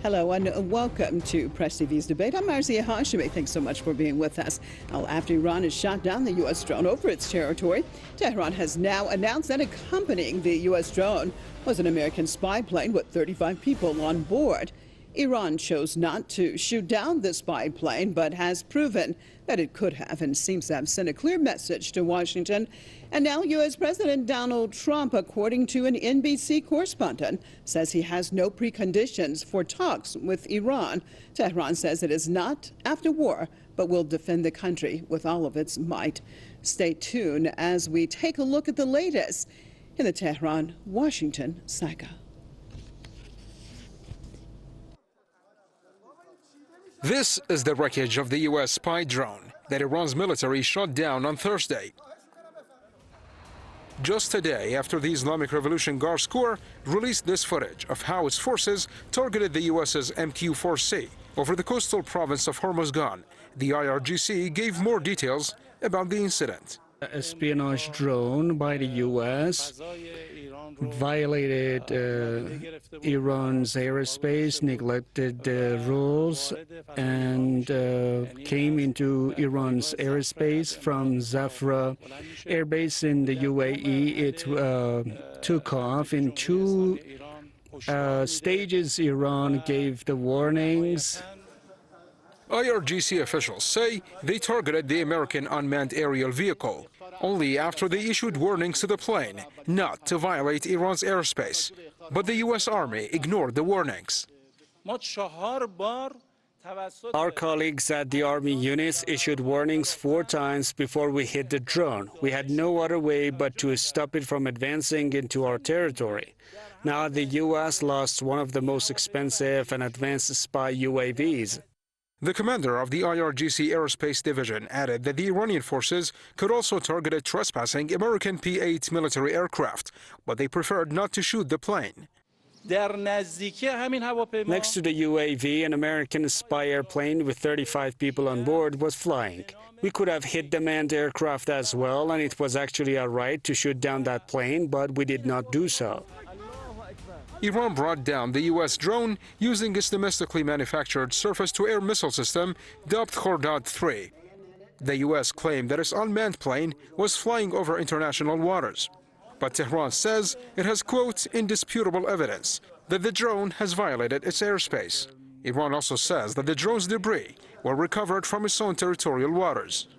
Hello and welcome to Press TV's debate. I'm Marcia Hashimi. Thanks so much for being with us. Now, after Iran has shot down the U.S. drone over its territory, Tehran has now announced that accompanying the U.S. drone was an American spy plane with 35 people on board. Iran chose not to shoot down the spy plane, but has proven that it could have and seems to have sent a clear message to Washington. And now U.S. President Donald Trump, according to an NBC correspondent, says he has no preconditions for talks with Iran. Tehran says it is not after war, but will defend the country with all of its might. Stay tuned as we take a look at the latest in the Tehran-Washington saga. This is the wreckage of the U.S. spy drone that Iran's military shot down on Thursday. Just a day after the Islamic Revolution Guards Corps released this footage of how its forces targeted the U.S.'s MQ-4C over the coastal province of Hormuzgan, the IRGC gave more details about the incident. Espionage drone by the U.S. violated Iran's airspace, neglected the rules, and came into Iran's airspace from Zafra Air Base in the UAE. It took off in two stages. Iran gave the warnings. IRGC officials say they targeted the American unmanned aerial vehicle only after they issued warnings to the plane not to violate Iran's airspace. But the U.S. Army ignored the warnings. Our colleagues at the Army units issued warnings 4 times before we hit the drone. We had no other way but to stop it from advancing into our territory. Now the U.S. lost one of the most expensive and advanced spy UAVs. The commander of the IRGC Aerospace Division added that the Iranian forces could also target a trespassing American P-8 military aircraft, but they preferred not to shoot the plane. Next to the UAV, an American spy airplane with 35 people on board was flying. We could have hit the manned aircraft as well, and it was actually our right to shoot down that plane, but we did not do so. Iran brought down the U.S. drone using its domestically manufactured surface-to-air missile system dubbed Khordad-3. The U.S. claimed that its unmanned plane was flying over international waters. But Tehran says it has, quote, indisputable evidence that the drone has violated its airspace. Iran also says that the drone's debris were recovered from its own territorial waters.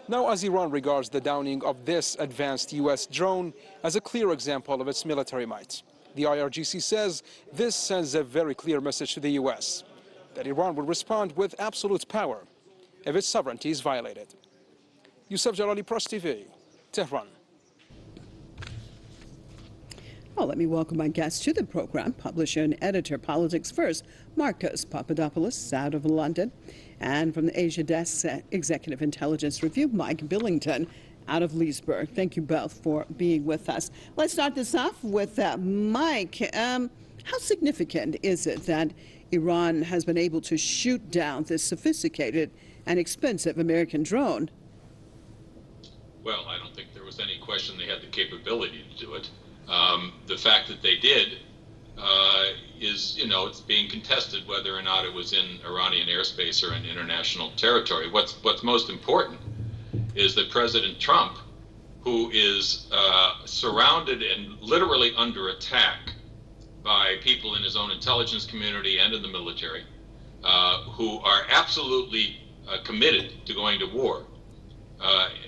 Now, as Iran regards the downing of this advanced U.S. drone as a clear example of its military might, the IRGC says this sends a very clear message to the U.S. that Iran will respond with absolute power if its sovereignty is violated. Youssef Jalali, Press TV, Tehran. Well, let me welcome my guest to the program, publisher and editor, Politics First, Marcus Papadopoulos, out of London, and from the Asia Desk, Executive Intelligence Review, Mike Billington, out of Leesburg. Thank you both for being with us. Let's start this off with Mike. How significant is it that Iran has been able to shoot down this sophisticated and expensive American drone? Well, I don't think there was any question they had the capability to do it. The fact that they did is, it's being contested whether or not it was in Iranian airspace or in international territory. What's most important is that President Trump, who is surrounded and literally under attack by people in his own intelligence community and in the military, who are absolutely committed to going to war,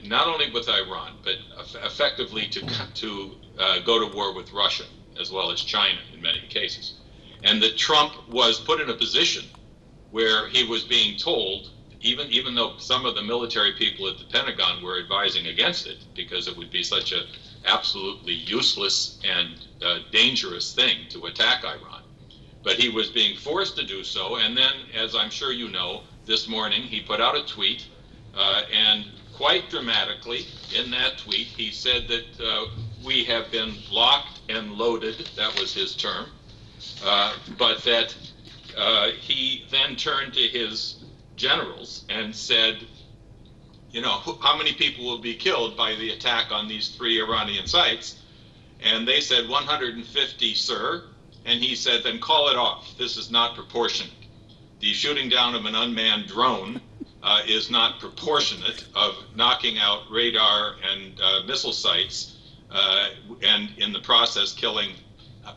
not only with Iran, but effectively to go to war with Russia, as well as China in many cases. And that Trump was put in a position where he was being told, even though some of the military people at the Pentagon were advising against it because it would be such an absolutely useless and dangerous thing to attack Iran. But he was being forced to do so, and then, as I'm sure you know, this morning he put out a tweet, and quite dramatically in that tweet he said that we have been locked and loaded, that was his term, but that he then turned to his generals and said, how many people will be killed by the attack on these 3 Iranian sites? And they said 150, sir. and he said, then call it off. This is not proportionate. The shooting down of an unmanned drone is not proportionate of knocking out radar and missile sites and in the process killing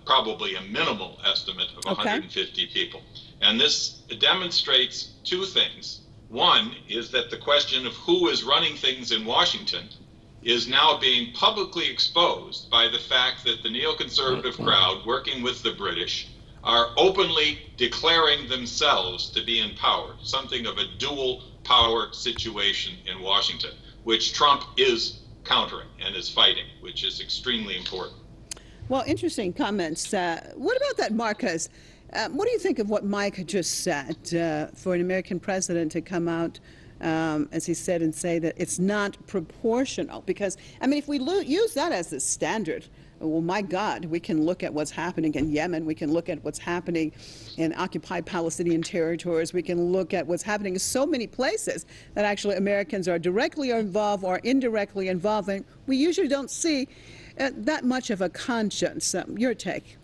probably a minimal estimate of 150 people. And this demonstrates two things. One is that the question of who is running things in Washington is now being publicly exposed by the fact that the neoconservative crowd working with the British are openly declaring themselves to be in power, something of a dual power situation in Washington, which Trump is countering and is fighting, which is extremely important. Well, interesting comments. What about that, Marcus? What do you think of what Mike just said, for an American president to come out, as he said, and say that it's not proportional? Because, I mean, if we use that as the standard, well, my God, we can look at what's happening in Yemen. We can look at what's happening in occupied Palestinian territories. We can look at what's happening in so many places that actually Americans are directly involved or indirectly involved. And we usually don't see that much of a conscience. Your take?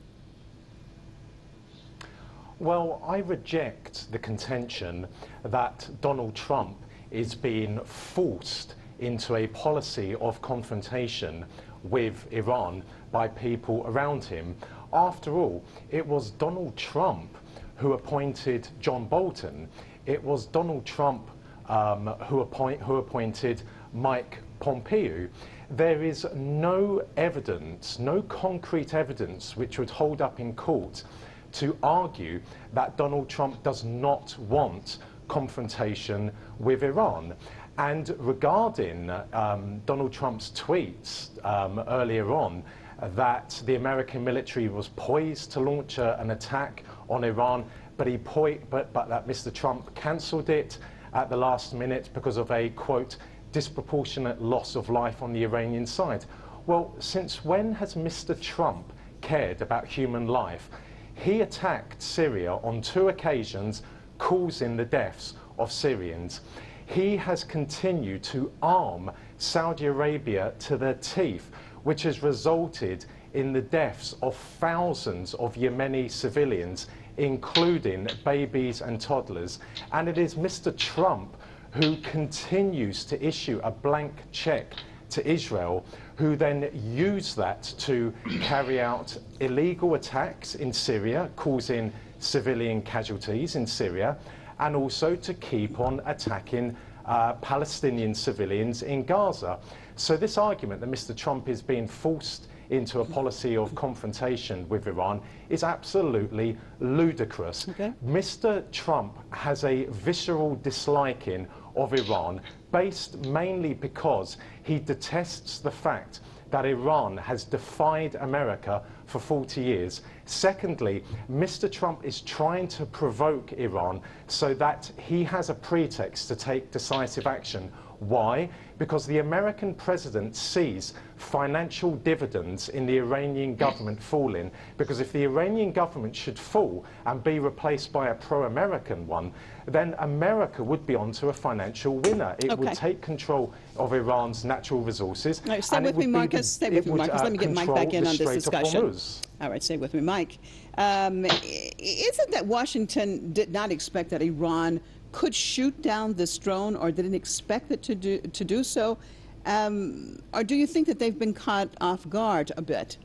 Well, I reject the contention that Donald Trump is being forced into a policy of confrontation with Iran by people around him. After all, it was Donald Trump who appointed John Bolton. It was Donald Trump who appointed Mike Pompeo. There is no evidence, no concrete evidence which would hold up in court to argue that Donald Trump does not want confrontation with Iran. And regarding Donald Trump's tweets earlier on, that the American military was poised to launch an attack on Iran, but that Mr. Trump cancelled it at the last minute because of a, quote, disproportionate loss of life on the Iranian side. Well, since when has Mr. Trump cared about human life? He attacked Syria on 2 occasions, causing the deaths of Syrians. He has continued to arm Saudi Arabia to their teeth, which has resulted in the deaths of thousands of Yemeni civilians, including babies and toddlers. And it is Mr. Trump who continues to issue a blank check to Israel, who then use that to carry out illegal attacks in Syria, causing civilian casualties in Syria, and also to keep on attacking Palestinian civilians in Gaza. So this argument that Mr. Trump is being forced into a policy of confrontation with Iran is absolutely ludicrous. Okay. Mr. Trump has a visceral disliking of Iran, based mainly because he detests the fact that Iran has defied America for 40 years. Secondly, Mr. Trump is trying to provoke Iran so that he has a pretext to take decisive action. Why? Because the American president sees financial dividends in the Iranian government falling. Because if the Iranian government should fall and be replaced by a pro-American one, then America would be onto a financial winner. It would take control of Iran's natural resources. All right, stay with me, Marcus. Stay with me, Marcus. Let me get Mike back in on this discussion. All right, stay with me, Mike. Isn't that Washington did not expect that Iran could shoot down this drone, or didn't expect it to do so? Or do you think that they've been caught off guard a bit?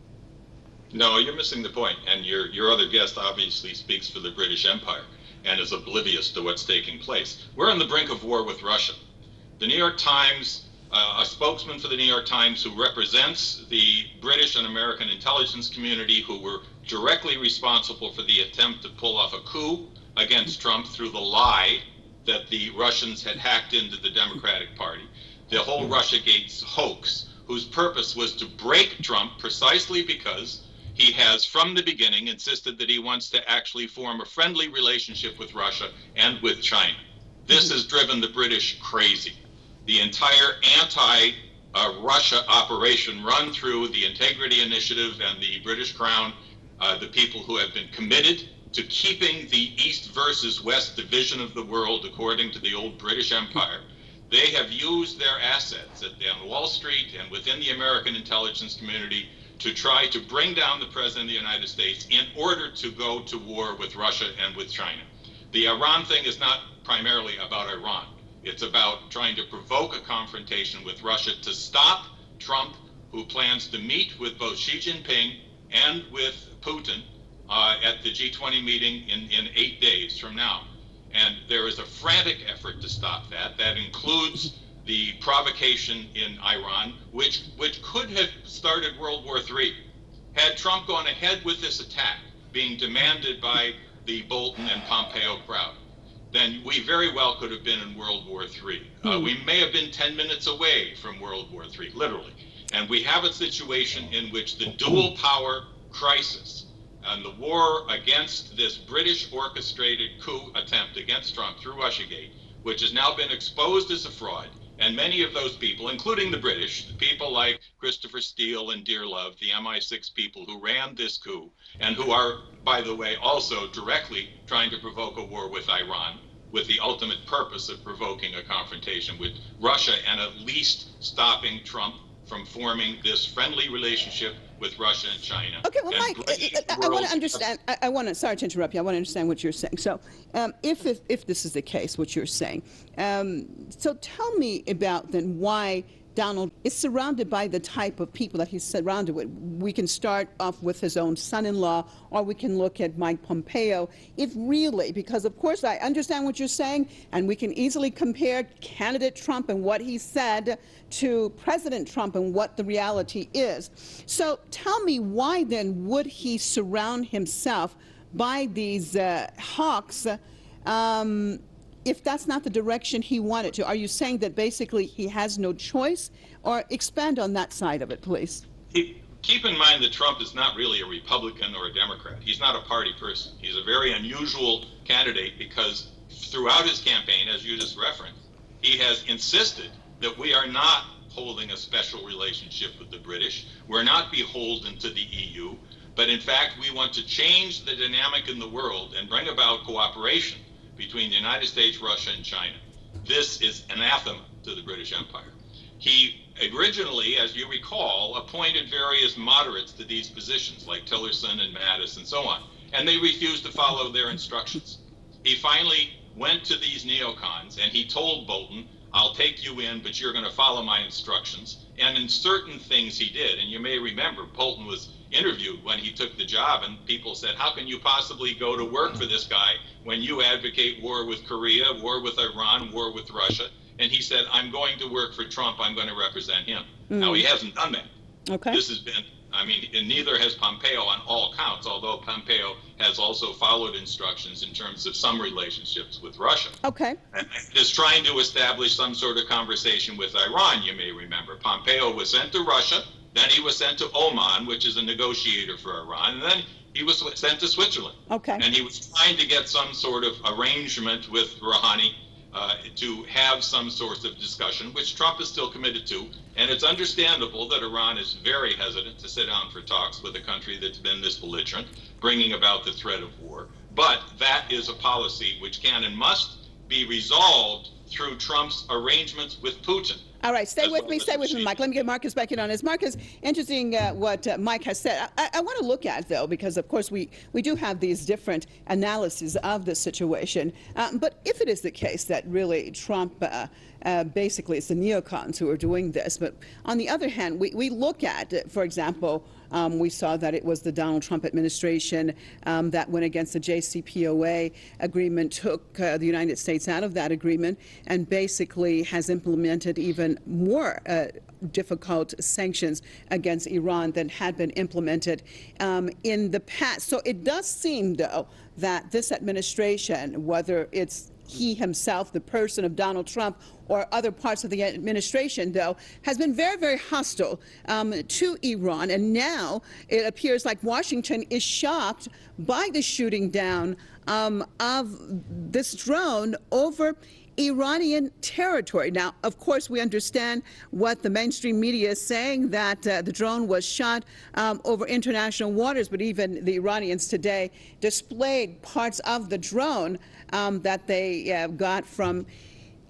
No, you're missing the point. And your other guest obviously speaks for the British Empire and is oblivious to what's taking place. We're on the brink of war with Russia. The New York Times, a spokesman for the New York Times who represents the British and American intelligence community, who were directly responsible for the attempt to pull off a coup against Trump through the lie that the Russians had hacked into the Democratic Party, the whole Russiagate hoax, whose purpose was to break Trump precisely because he has, from the beginning, insisted that he wants to actually form a friendly relationship with Russia and with China. This has driven the British crazy. The entire anti-Russia operation run through the Integrity Initiative and the British Crown, the people who have been committed to keeping the East versus West division of the world according to the old British Empire. They have used their assets on Wall Street and within the American intelligence community to try to bring down the President of the United States in order to go to war with Russia and with China. The Iran thing is not primarily about Iran. It's about trying to provoke a confrontation with Russia to stop Trump, who plans to meet with both Xi Jinping and with Putin at the G20 meeting in 8 days from now. And there is a frantic effort to stop that. That includes the provocation in Iran, which could have started World War III. Had Trump gone ahead with this attack being demanded by the Bolton and Pompeo crowd, then we very well could have been in World War III. We may have been 10 minutes away from World War III, literally. And we have a situation in which the dual power crisis and the war against this British orchestrated coup attempt against Trump through Russiagate, which has now been exposed as a fraud, and many of those people, including the British, the people like Christopher Steele and Dearlove, the MI6 people who ran this coup, and who are, by the way, also directly trying to provoke a war with Iran, with the ultimate purpose of provoking a confrontation with Russia and at least stopping Trump from forming this friendly relationship with Russia and China. Okay, well, Mike, I want to understand. Sorry to interrupt you. I want to understand what you're saying. So, if this is the case, what you're saying, so tell me about then why Donald is surrounded by the type of people that he's surrounded with. We can start off with his own son-in-law, or we can look at Mike Pompeo. If really, because of course I understand what you're saying, and we can easily compare candidate Trump and what he said to President Trump and what the reality is. So tell me, why then would he surround himself by these hawks if that's not the direction he wanted to? Are you saying that basically he has no choice? Or expand on that side of it, please. Keep in mind that Trump is not really a Republican or a Democrat. He's not a party person. He's a very unusual candidate because throughout his campaign, as you just referenced, he has insisted that we are not holding a special relationship with the British. We're not beholden to the EU. But in fact, we want to change the dynamic in the world and bring about cooperation between the United States, Russia, and China. This is anathema to the British Empire. He originally, as you recall, appointed various moderates to these positions, like Tillerson and Mattis and so on, and they refused to follow their instructions. He finally went to these neocons and he told Bolton, I'll take you in, but you're going to follow my instructions. And in certain things he did, and you may remember Bolton was interviewed when he took the job, and people said, how can you possibly go to work for this guy when you advocate war with Korea, war with Iran, war with Russia? And he said, I'm going to work for Trump. I'm going to represent him. Now, he hasn't done that. Okay. This has been, and neither has Pompeo on all counts, although Pompeo has also followed instructions in terms of some relationships with Russia. Okay. And is trying to establish some sort of conversation with Iran, you may remember. Pompeo was sent to Russia, then he was sent to Oman, which is a negotiator for Iran, and then he was sent to Switzerland. Okay. And he was trying to get some sort of arrangement with Rouhani to have some sort of discussion, which Trump is still committed to. And it's understandable that Iran is very hesitant to sit down for talks with a country that's been this belligerent, bringing about the threat of war. But that is a policy which can and must be resolved through Trump's arrangements with Putin. All right, stay with me, Mike. Let me get Marcus back in on this. Marcus, interesting what Mike has said. I want to look at, though, because, of course, we do have these different analyses of the situation. But if it is the case that really Trump, basically it's the neocons who are doing this, but on the other hand, we look at, for example, we saw that it was the Donald Trump administration that went against the JCPOA agreement, took the United States out of that agreement, and basically has implemented even more difficult sanctions against Iran than had been implemented in the past. So it does seem, though, that this administration, whether it's he himself, the person of Donald Trump, or other parts of the administration, though, has been very, very hostile to Iran. And now it appears like Washington is shocked by the shooting down of this drone over Iranian territory. Now, of course, we understand what the mainstream media is saying, that the drone was shot over international waters, but even the Iranians today displayed parts of the drone that they got from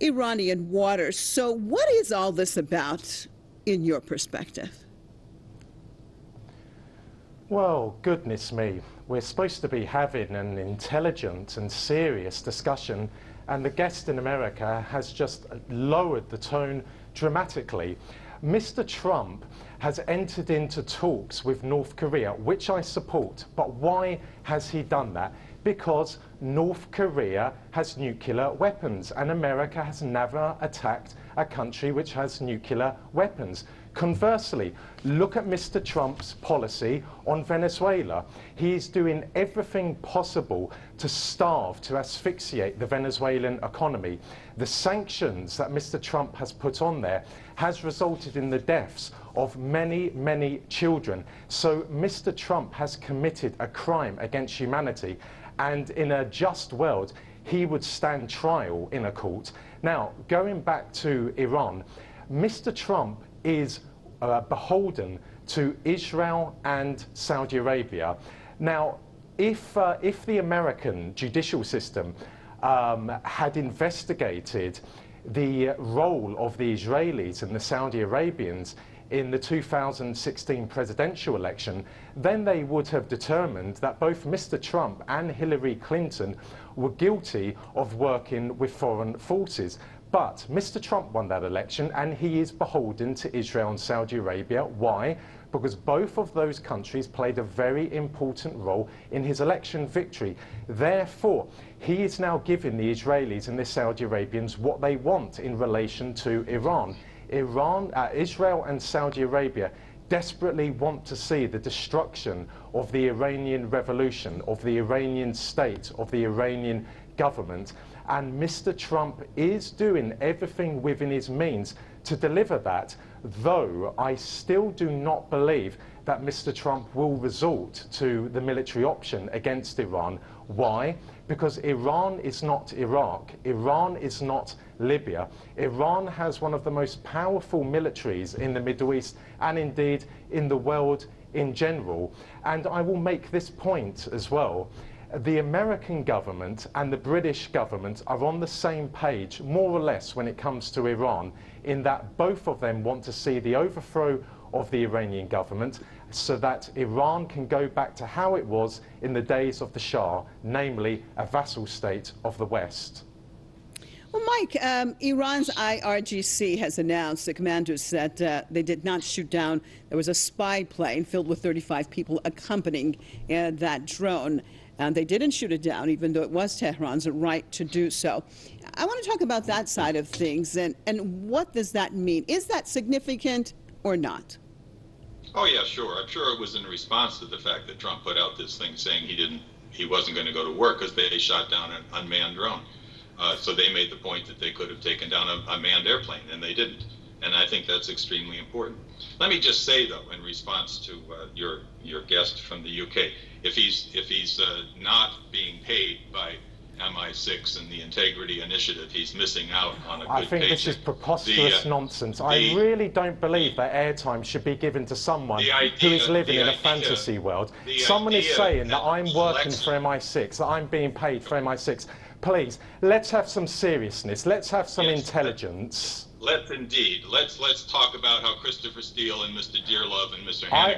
Iranian waters. So what is all this about in your perspective? Well, goodness me, we're supposed to be having an intelligent and serious discussion, and the guest in America has just lowered the tone dramatically. Mr. Trump has entered into talks with North Korea, which I support, but why has he done that? Because North Korea has nuclear weapons, and America has never attacked a country which has nuclear weapons. Conversely, look at Mr. Trump's policy on Venezuela. He's doing everything possible to starve, to asphyxiate the Venezuelan economy. The sanctions that Mr. Trump has put on there has resulted in the deaths of many, many children. So Mr. Trump has committed a crime against humanity, and in a just world, he would stand trial in a court. Now, going back to Iran, Mr. Trump is beholden to Israel and Saudi Arabia. Now, if the American judicial system had investigated the role of the Israelis and the Saudi Arabians in the 2016 presidential election, then they would have determined that both Mr. Trump and Hillary Clinton were guilty of working with foreign forces. But Mr. Trump won that election, and he is beholden to Israel and Saudi Arabia. Why? Because both of those countries played a very important role in his election victory. Therefore, he is now giving the Israelis and the Saudi Arabians what they want in relation to Iran. Israel and Saudi Arabia desperately want to see the destruction of the Iranian revolution, of the Iranian state, of the Iranian government. And Mr. Trump is doing everything within his means to deliver that, though I still do not believe that Mr. Trump will resort to the military option against Iran. Why? Because Iran is not Iraq. Iran is not Libya. Iran has one of the most powerful militaries in the Middle East, and indeed in the world in general. And I will make this point as well. The American government and the British government are on the same page, more or less, when it comes to Iran, in that both of them want to see the overthrow of the Iranian government so that Iran can go back to how it was in the days of the Shah, namely a vassal state of the West. Well, Mike, Iran's IRGC has announced, the commanders said they did not shoot down. There was a spy plane filled with 35 people accompanying that drone. And they didn't shoot it down, even though it was Tehran's right to do so. I want to talk about that side of things, and what does that mean? Is that significant or not? Oh yeah, sure. I'm sure it was in response to the fact that Trump put out this thing saying he wasn't going to go to work because they shot down an unmanned drone. So they made the point that they could have taken down a manned airplane, and they didn't. And I think that's extremely important. Let me just say, though, in response to your guest from the UK, if he's not being paid by MI6 and the Integrity Initiative, he's missing out on a good I think this is preposterous nonsense. I really don't believe that airtime should be given to someone who is living in a fantasy world. Someone is saying that I'm working for MI6, that I'm being paid for MI6. Please, let's have some seriousness. Let's have some intelligence. Let's indeed. Let's talk about how Christopher Steele and Mr. Dearlove and Mr. Hanneman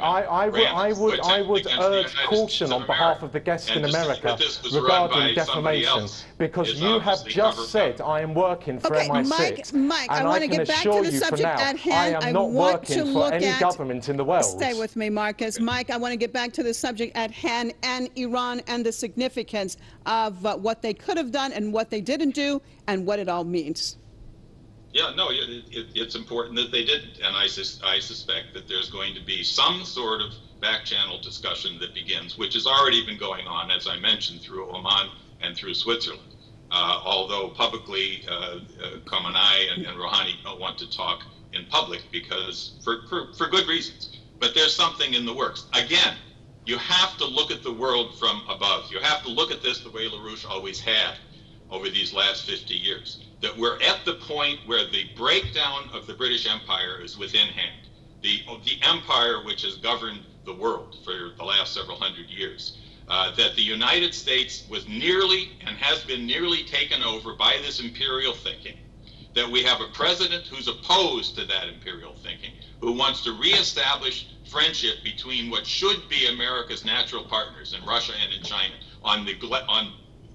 I would urge caution on behalf of the guest in America regarding defamation, because you have just said I am working for MI6, Mike, and I can assure you for now I am not working for any government in the world. Stay with me, Marcus. Mike, I want to get back to the subject at hand and Iran and the significance of what they could have done and what they didn't do and what it all means. Yeah, no, it's important that they didn't, and I suspect that there's going to be some sort of back-channel discussion that begins, which has already been going on, as I mentioned, through Oman and through Switzerland. Although publicly, Khamenei and Rouhani don't want to talk in public because for good reasons. But there's something in the works. Again, you have to look at the world from above. You have to look at this the way LaRouche always had over these last 50 years. That we're at the point where the breakdown of the British Empire is within hand. The empire which has governed the world for the last several hundred years. That the United States was nearly and has been nearly taken over by this imperial thinking. That we have a president who's opposed to that imperial thinking, who wants to reestablish friendship between what should be America's natural partners in Russia and in China on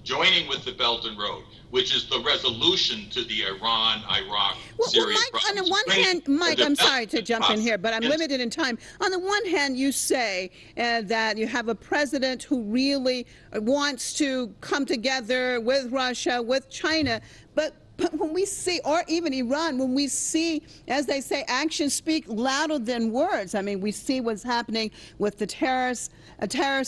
joining with the Belt and Road, which is the resolution to the Iran-Iraq Syria Mike, problem. on the one hand, Mike, I'm sorry to jump in here, but I'm limited in time. On the one hand, you say that you have a president who really wants to come together with Russia, with China, but when we see, or even Iran, when we see, as they say, actions speak louder than words. I mean, we see what's happening with the tariffs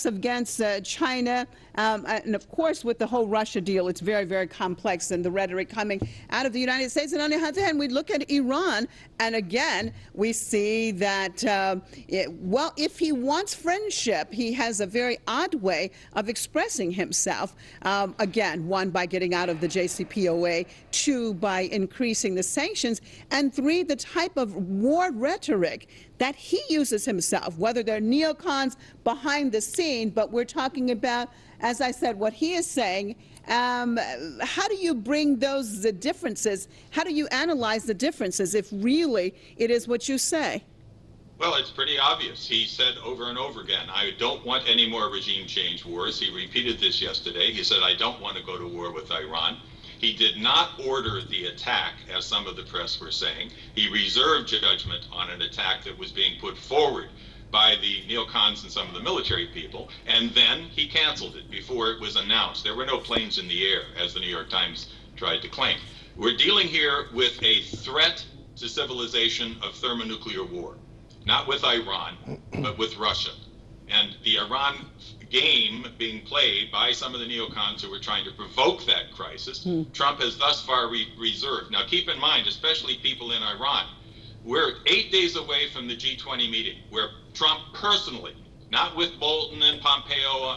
against China. And of course, with the whole Russia deal, it's very, very complex, and the rhetoric coming out of the United States. And on the other hand, we look at Iran, and again, we see that, well, if he wants friendship, he has a very odd way of expressing himself. Again, one, by getting out of the JCPOA, two, by increasing the sanctions, and three, the type of war rhetoric that he uses himself, whether they're neocons behind the scene, but we're talking about, as I said, what he is saying. How do you bring those differences? How do you analyze the differences if really it is what you say? Well, it's pretty obvious. He said over and over again, I don't want any more regime change wars. He repeated this yesterday. He said, I don't want to go to war with Iran. He did not order the attack, as some of the press were saying. He reserved judgment on an attack that was being put forward by the neocons and some of the military people, and then he canceled it before it was announced. There were no planes in the air, as the New York Times tried to claim. We're dealing here with a threat to civilization of thermonuclear war, not with Iran, but with Russia. And the Iran game being played by some of the neocons who were trying to provoke that crisis, Trump has thus far reserved. Now keep in mind, especially people in Iran, we're 8 days away from the G20 meeting where Trump personally, not with Bolton and Pompeo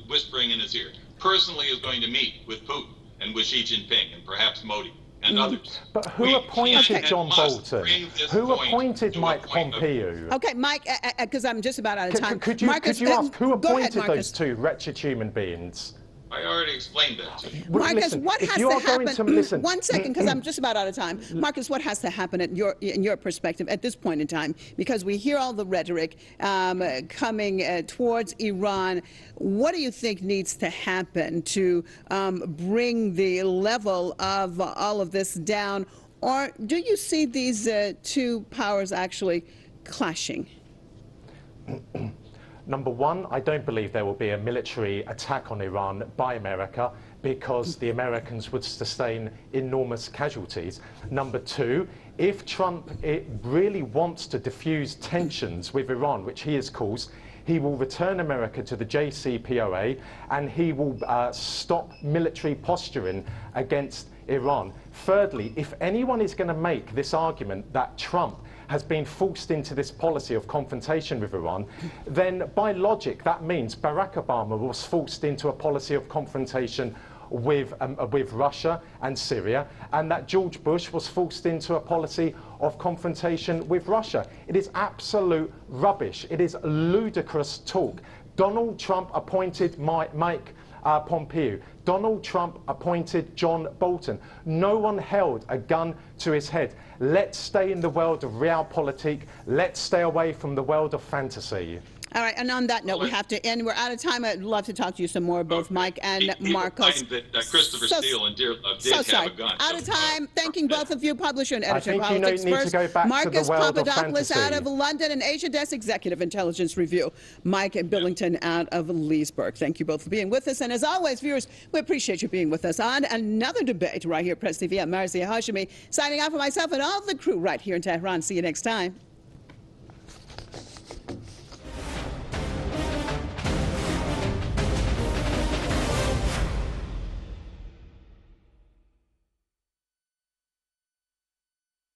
whispering in his ear, personally is going to meet with Putin and with Xi Jinping and perhaps Modi and others. But who appointed John Bolton? Who appointed Mike Pompeo? Okay, Mike, because I'm just about out of time. Could you ask who appointed those two wretched human beings? I already explained that to you. Marcus, what has to happen? 1 second, because I'm just about out of time. Marcus, what has to happen in your perspective at this point in time? Because we hear all the rhetoric coming towards Iran. What do you think needs to happen to bring the level of all of this down? Or do you see these two powers actually clashing? Number one, I don't believe there will be a military attack on Iran by America because the Americans would sustain enormous casualties. Number two, if Trump really wants to diffuse tensions with Iran, which he has caused, he will return America to the JCPOA and he will stop military posturing against Iran. Thirdly, if anyone is going to make this argument that Trump has been forced into this policy of confrontation with Iran, then by logic that means Barack Obama was forced into a policy of confrontation with Russia and Syria, and that George Bush was forced into a policy of confrontation with Russia. It is absolute rubbish. It is ludicrous talk. Donald Trump appointed Mike Pompeo. Donald Trump appointed John Bolton. No one held a gun to his head. Let's stay in the world of realpolitik. Let's stay away from the world of fantasy. All right, and on that note, we have to end. We're out of time. I'd love to talk to you some more, both Mike and Marcus. That Christopher Steele and Dearlove did have a gun. Out of time. Thanking both of you, publisher and editor of I think Politics you need to go back Marcus to the world Papadopoulos of out of London and Asia Desk Executive Intelligence Review. Mike Billington out of Leesburg. Thank you both for being with us. And as always, viewers, we appreciate you being with us on another debate right here at Press TV. I'm Marcia Hashemi, signing off for myself and all the crew right here in Tehran. See you next time.